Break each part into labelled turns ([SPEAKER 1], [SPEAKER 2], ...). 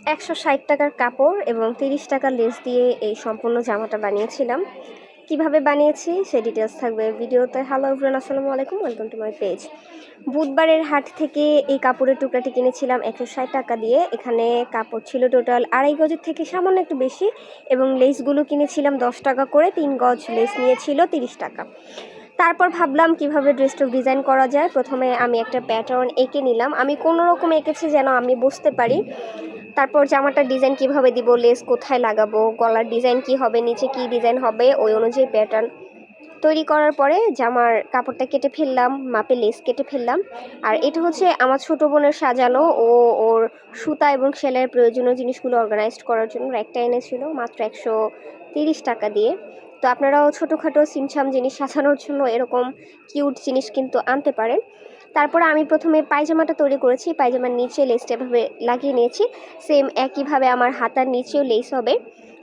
[SPEAKER 1] ১৬০ টাকার কাপড় এবং ৩০ টাকার লেস দিয়ে এই সম্পূর্ণ জামাটা বানিয়েছিলাম। কিভাবে বানিয়েছি সেই ডিটেলস থাকবে ভিডিওতে। হ্যালো এভরিওয়ান, আসসালামু আলাইকুম, ওয়েলকাম টু মাই পেজ। বুধবারের হাট থেকে এই কাপড়ের টুকরাটি কিনেছিলাম ১৬০ টাকা দিয়ে। এখানে কাপড় ছিল টোটাল ২.৫ গজের থেকে সামান্য একটু বেশি এবং লেসগুলো কিনেছিলাম ১০ টাকা করে। ৩ গজ লেস নিয়েছিল ৩০ টাকা। তারপর ভাবলাম কিভাবে ড্রেসটা ডিজাইন করা যায়। প্রথমে আমি একটা প্যাটার্ন এঁকে নিলাম। আমি কোনো রকম এঁকেছি যেন আমি বুঝতে পারি। তারপর জামাটার ডিজাইন কিভাবে দিব, লেস কোথায় লাগাবো, গলার ডিজাইন কি হবে, নিচে কি ডিজাইন হবে, ওই অনুযায়ী প্যাটার্ন তৈরি করার পরে জামার কাপড়টা কেটে ফেললাম, মাপে লেস কেটে ফেললাম। আর এটা হচ্ছে আমার ছোটো বোনের সাজানো, ওর সুতা এবং সেলাইয়ের প্রয়োজনীয় জিনিসগুলো অর্গানাইজড করার জন্য একটা এনেছিল মাত্র ১৩০ টাকা দিয়ে। তো আপনারাও ছোটোখাটো সিমছাম জিনিস সাজানোর জন্য এরকম কিউট জিনিস কিন্তু আনতে পারেন। তারপরে আমি প্রথমে পায়জামাটা তৈরি করেছি। পায়জামার নিচে লেসটা এভাবে লাগিয়ে নিয়েছি। সেম একইভাবে আমার হাতার নিচেও লেস হবে।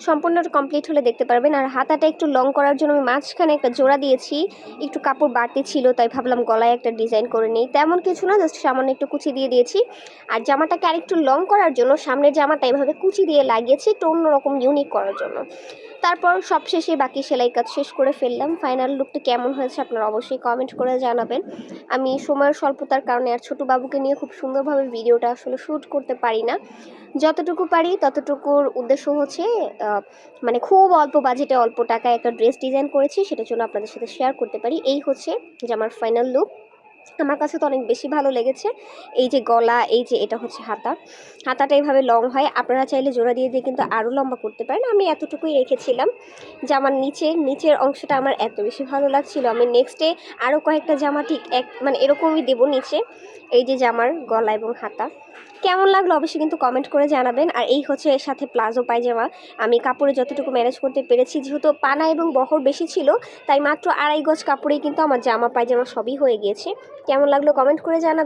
[SPEAKER 1] সম্পূর্ণটা কমপ্লিট হলে দেখতে পারবেন। আর হাতাটা একটু লং করার জন্য আমি মাঝখানে একটা জোড়া দিয়েছি। একটু কাপড় বাড়তি ছিল তাই ভাবলাম গলায় একটা ডিজাইন করে নিই। তেমন কিছু না, জাস্ট সামান্য একটু কুচি দিয়ে দিয়েছি। আর জামাটাকে আরেকটু লং করার জন্য সামনের জামাটা এভাবে কুচি দিয়ে লাগিয়েছি, একটু অন্যরকম ইউনিক করার জন্য। তারপর সবশেষে বাকি সেলাই কাজ শেষ করে ফেললাম। ফাইনাল লুকটা কেমন হয়েছে আপনারা অবশ্যই কমেন্ট করে জানাবেন। আমি সময়ের স্বল্পতার কারণে আর ছোটো বাবুকে নিয়ে খুব সুন্দরভাবে ভিডিওটা আসলে শ্যুট করতে পারি না। যতটুকু পারি ততটুকুর উদ্দেশ্য হচ্ছে মানে খুব অল্প বাজেটে অল্প টাকায় একটা ড্রেস ডিজাইন করেছি, সেটার জন্য আপনাদের সাথে শেয়ার করতে পারি। এই হচ্ছে যে আমার ফাইনাল লুক। আমার কাছে তো অনেক বেশি ভালো লেগেছে। এই যে গলা, এই যে এটা হচ্ছে হাতাটা এইভাবে লং হয়। আপনারা চাইলে জোড়া দিয়ে দিয়ে কিন্তু আরও লম্বা করতে পারেন। আমি এতটুকুই রেখেছিলাম। জামার নিচের অংশটা আমার এত বেশি ভালো লাগছিল, আমি নেক্সটে আরও কয়েকটা জামা ঠিক মানে এরকমই দেবো নিচে। এই যে জামার গলা এবং হাতা কেমন লাগলো অবশ্যই কিন্তু কমেন্ট করে জানাবেন। আর এই হচ্ছে এর সাথে প্লাজো পায়জামা। আমি কাপড়ে যতটুকু ম্যানেজ করতে পেরেছি, যেহেতু পানা এবং বহর বেশি ছিল তাই মাত্র ২.৫ গজ কাপড়েই কিন্তু আমার জামা পায়জামা সবই হয়ে গিয়েছে। কেমন লাগলো কমেন্ট করে জানাবেন।